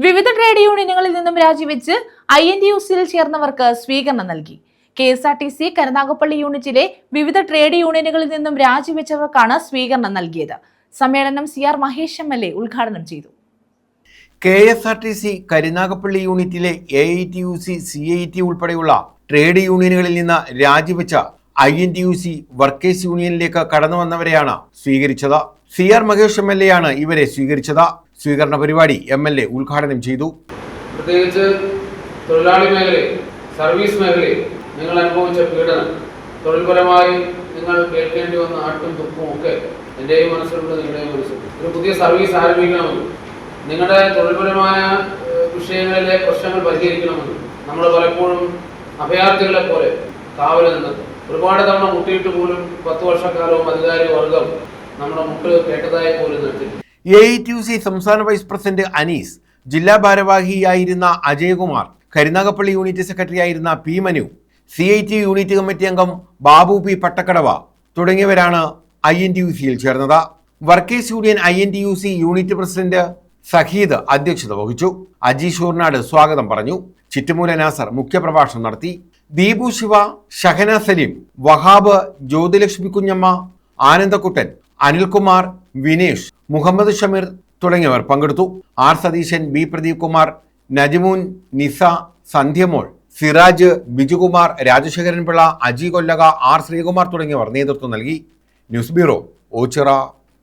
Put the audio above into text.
വിവിധ ട്രേഡ് യൂണിയനുകളിൽ നിന്നും രാജിവെച്ച് INTUC-യിൽ ചേർന്നവർക്ക് സ്വീകരണം നൽകി. KSRTC കരുനാഗപ്പള്ളി യൂണിറ്റിലെ വിവിധ ട്രേഡ് യൂണിയനുകളിൽ നിന്നും രാജിവെച്ചവർക്കാണ് സ്വീകരണം നൽകിയത്. സമ്മേളനം CR മഹേഷ് MLA ഉദ്ഘാടനം ചെയ്തു. KSRTC കരുനാഗപ്പള്ളി യൂണിറ്റിലെ AITUC, CIT ഉൾപ്പെടെയുള്ള ട്രേഡ് യൂണിയനുകളിൽ നിന്ന് രാജിവെച്ച INTUC വർക്കേഴ്സ് യൂണിയനിലേക്ക് കടന്നു വന്നവരെയാണ് സ്വീകരിച്ചത്. CR മഹേഷ് MLA ആണ് ഇവരെ സ്വീകരിച്ചത്. സ്വീകരണ പരിപാടി MLA ഉദ്ഘാടനം ചെയ്തു. പ്രത്യേകിച്ച് തൊഴിലാളി മേഖലയിൽ, സർവീസ് മേഖലയിൽ നിങ്ങൾ അനുഭവിച്ച പീഡനം, തൊഴിൽപരമായി നിങ്ങൾ കേൾക്കേണ്ടി വന്ന ആട്ടും തുപ്പും ഒക്കെ എൻ്റെയും മനസ്സിലുണ്ട്, നിങ്ങളുടെയും മനസ്സിലുണ്ട്. ഒരു പുതിയ സർവീസ് ആരംഭിക്കണമെന്നും നിങ്ങളുടെ തൊഴിൽപരമായ വിഷയങ്ങളിലെ പ്രശ്നങ്ങൾ പരിഹരിക്കണമെന്നും നമ്മൾ പലപ്പോഴും അഭയാർത്ഥികളെ പോലെ കാവൽ നിന്ന് ഒരുപാട് തവണ മുട്ടിയിട്ട് പോലും 10 വർഷക്കാലവും അധികാരി വർഗം നമ്മുടെ മുട്ട് കേട്ടതായി പോലും നിർത്തില്ല. AITUC സംസ്ഥാന വൈസ് പ്രസിഡന്റ് അനീസ്, ജില്ലാ ഭാരവാഹിയായിരുന്ന അജയകുമാർ, കരുനാഗപ്പള്ളി യൂണിറ്റ് സെക്രട്ടറി ആയിരുന്ന P Manu, CIT unit committee അംഗം ബാബു P പട്ടക്കടവ തുടങ്ങിയവരാണ് INTUC-യിൽ ചേർന്നത്. Workers union INTUC unit president Saheed അധ്യക്ഷത വഹിച്ചു. അജി ഷൂർനാട് സ്വാഗതം പറഞ്ഞു. ചിറ്റുമൂല നാസർ മുഖ്യപ്രഭാഷണം നടത്തി. ദീപു ശിവ, ഷഹന സലീം, വഹാബ്, ജ്യോതിലക്ഷ്മി കുഞ്ഞമ്മ, ആനന്ദക്കുട്ടൻ, അനിൽകുമാർ, വിനേഷ്, മുഹമ്മദ് ഷമീർ തുടങ്ങിയവർ പങ്കെടുത്തു. R സതീശൻ, B പ്രദീപ് കുമാർ, നജിമൂൻ, നിസ, സന്ധ്യമോൾ, സിറാജ്, ബിജുകുമാർ, രാജശേഖരൻ പിള്ള, അജി കൊല്ലക, R ശ്രീകുമാർ തുടങ്ങിയവർ നേതൃത്വം നൽകി. News bureau, Ochira.